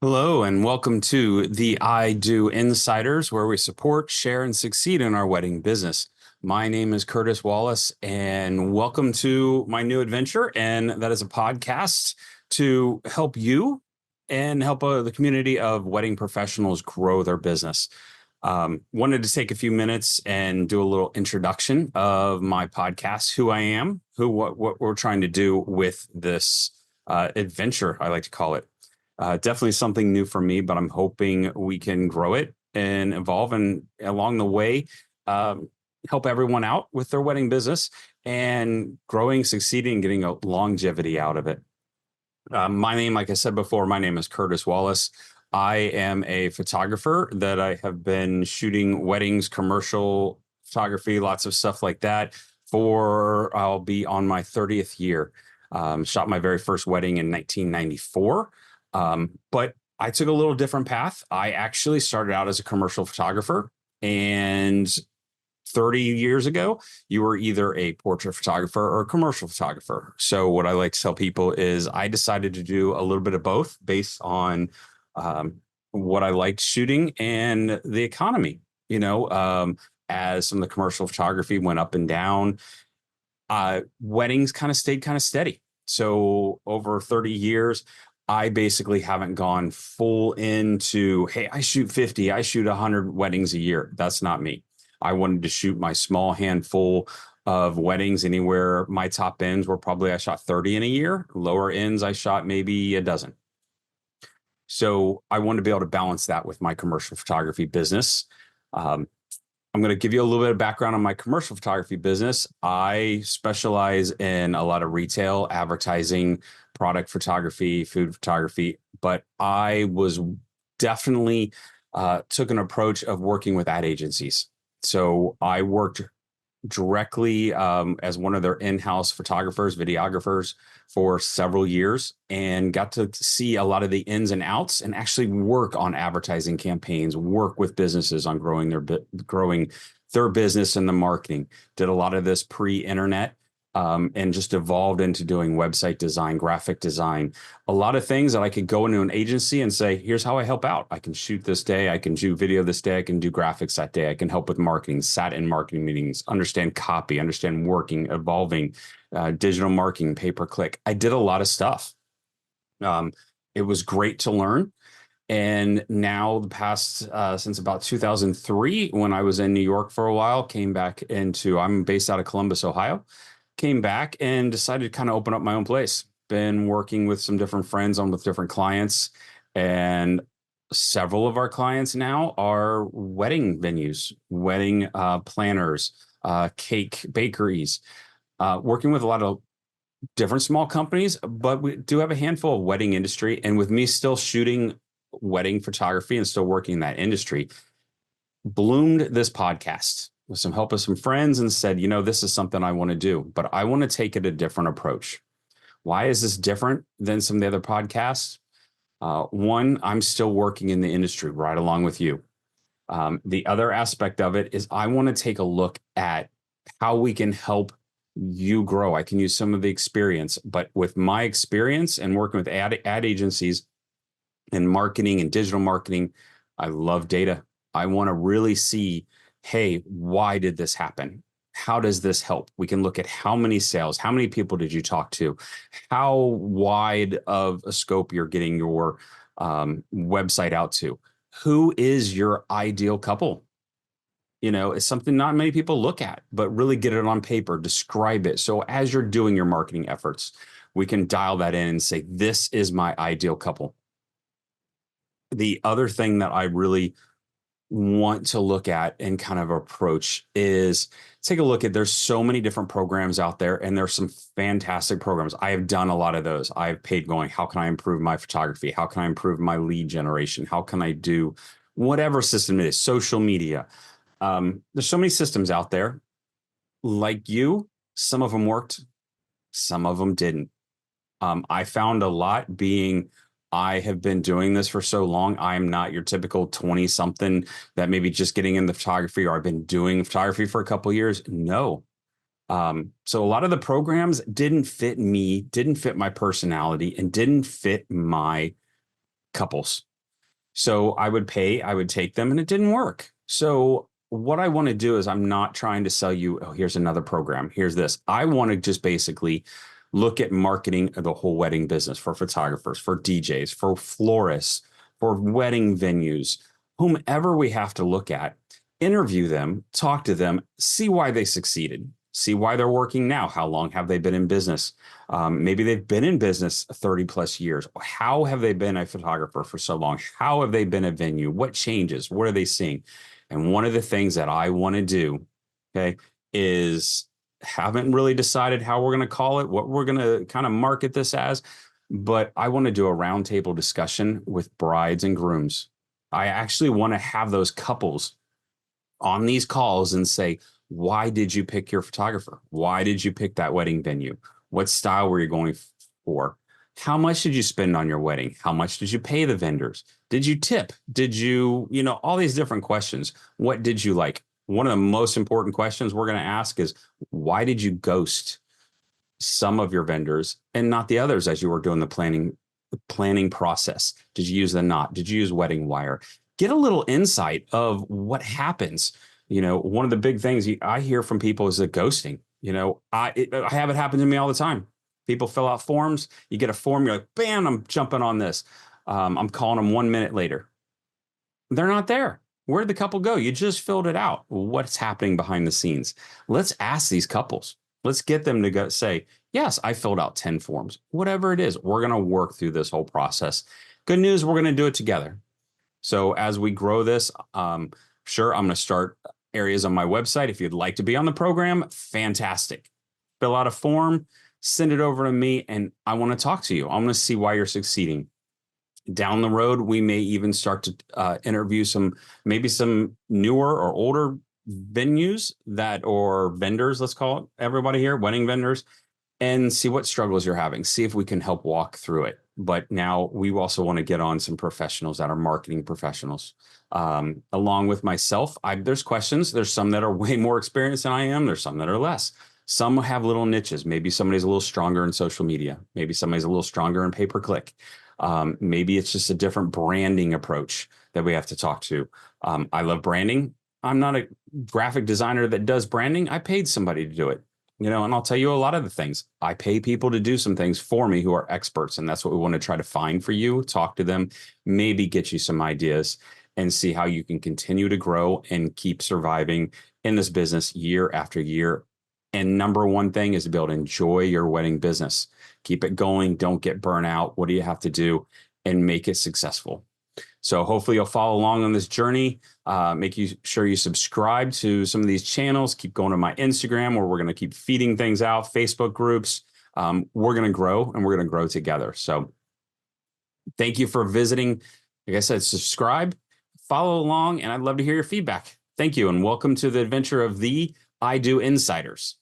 Hello, and welcome to the I Do Insiders, where we support, share, and succeed in our wedding business. My name is Curtis Wallis, and welcome to my new adventure. And that is a podcast to help you and help the community of wedding professionals grow their business. Wanted to take a few minutes and do a little introduction of my podcast, who I am, what we're trying to do with this adventure, I like to call it. Definitely something new for me, but I'm hoping we can grow it and evolve and along the way, help everyone out with their wedding business and growing, succeeding, and getting a longevity out of it. My name, like I said before, my name is Curtis Wallis. I am a photographer that I have been shooting weddings, commercial photography, lots of stuff like that I'll be on my 30th year. Shot my very first wedding in 1994. But I took a little different path. I actually started out as a commercial photographer, and 30 years ago, you were either a portrait photographer or a commercial photographer. So what I like to tell people is I decided to do a little bit of both based on what I liked shooting and the economy. As some of the commercial photography went up and down, weddings kind of stayed kind of steady. So over 30 years, I basically haven't gone full into, hey, I shoot 50, I shoot 100 weddings a year. That's not me. I wanted to shoot my small handful of weddings anywhere. My top ends were probably I shot 30 in a year. Lower ends, I shot maybe a dozen. So I wanted to be able to balance that with my commercial photography business. I'm going to give you a little bit of background on my commercial photography business. I specialize in a lot of retail, advertising, product photography, food photography, but I was definitely took an approach of working with ad agencies. So I worked directly as one of their in-house photographers, videographers for several years and got to see a lot of the ins and outs and actually work on advertising campaigns, work with businesses on growing their business and the marketing. Did a lot of this pre-internet and just evolved into doing website design, graphic design, a lot of things that I could go into an agency and say, here's how I help out. I can shoot this day. I can do video this day. I can do graphics that day. I can help with marketing, sat in marketing meetings, understand copy, understand working, evolving, digital marketing, pay-per-click. I did a lot of stuff. It was great to learn. And now the past, since about 2003, when I was in New York for a while, I'm based out of Columbus, Ohio. Came back and decided to kind of open up my own place. Been working with some different friends with different clients, and several of our clients now are wedding venues, wedding planners, cake bakeries, working with a lot of different small companies, but we do have a handful of wedding industry. And with me still shooting wedding photography and still working in that industry, bloomed this podcast with some help of some friends and said, this is something I want to do, but I want to take it a different approach. Why is this different than some of the other podcasts? One, I'm still working in the industry right along with you. The other aspect of it is I want to take a look at how we can help you grow. I can use some of the experience, but with my experience and working with ad agencies and marketing and digital marketing, I love data. I want to really see, hey, why did this happen? How does this help? We can look at how many sales, how many people did you talk to, how wide of a scope you're getting your website out to. Who is your ideal couple? It's something not many people look at, but really get it on paper, describe it. So as you're doing your marketing efforts, we can dial that in and say, this is my ideal couple. The other thing that I really want to look at and kind of approach is take a look at, there's so many different programs out there, and there's some fantastic programs. I have done a lot of those. I've paid going, how can I improve my photography? How can I improve my lead generation? How can I do whatever system it is, social media? There's so many systems out there. Like you, some of them worked, some of them didn't. I found a lot being, I have been doing this for so long. I'm not your typical 20 something that maybe just getting in the photography, or I've been doing photography for a couple of years. No. So a lot of the programs didn't fit me, didn't fit my personality, and didn't fit my couples. So I would pay, I would take them, and it didn't work. So what I want to do is I'm not trying to sell you, oh, here's another program. Here's this. I want to just basically look at marketing the whole wedding business for photographers, for DJs, for florists, for wedding venues, whomever we have to look at, interview them, talk to them, see why they succeeded, see why they're working now. How long have they been in business? Maybe they've been in business 30 plus years. How have they been a photographer for so long? How have they been a venue? What changes? What are they seeing? And one of the things that I want to do, okay, is haven't really decided how we're going to call it, what we're going to kind of market this as, but I want to do a roundtable discussion with brides and grooms. I actually want to have those couples on these calls and say, why did you pick your photographer? Why did you pick that wedding venue? What style were you going for? How much did you spend on your wedding? How much did you pay the vendors? Did you tip? Did you, all these different questions. What did you like? One of the most important questions we're going to ask is, why did you ghost some of your vendors and not the others as you were doing the planning process? Did you use the knot? Did you use wedding wire? Get a little insight of what happens. One of the big things I hear from people is the ghosting. I have it happen to me all the time. People fill out forms. You get a form. You're like, bam, I'm jumping on this. I'm calling them 1 minute later. They're not there. Where did the couple go? You just filled it out. What's happening behind the scenes? Let's ask these couples. Let's get them to go say, yes, I filled out 10 forms. Whatever it is, we're going to work through this whole process. Good news, we're going to do it together. So as we grow this, sure, I'm going to start areas on my website. If you'd like to be on the program, fantastic. Fill out a form, send it over to me, and I want to talk to you. I want to see why you're succeeding. Down the road, we may even start to interview maybe some newer or older venues or vendors, let's call it, everybody here, wedding vendors, and see what struggles you're having, see if we can help walk through it. But now we also want to get on some professionals that are marketing professionals. Along with myself, there's questions. There's some that are way more experienced than I am. There's some that are less. Some have little niches. Maybe somebody's a little stronger in social media. Maybe somebody's a little stronger in pay-per-click. Maybe it's just a different branding approach that we have to talk to. I love branding. I'm not a graphic designer that does branding. I paid somebody to do it. And I'll tell you a lot of the things. I pay people to do some things for me who are experts. And that's what we want to try to find for you, talk to them, maybe get you some ideas and see how you can continue to grow and keep surviving in this business year after year. And number one thing is to be able to enjoy your wedding business. Keep it going. Don't get burnt out. What do you have to do? And make it successful. So hopefully you'll follow along on this journey. Make sure you subscribe to some of these channels. Keep going to my Instagram where we're going to keep feeding things out, Facebook groups. We're going to grow and we're going to grow together. So thank you for visiting. Like I said, subscribe, follow along, and I'd love to hear your feedback. Thank you. And welcome to the adventure of the I Do Insiders.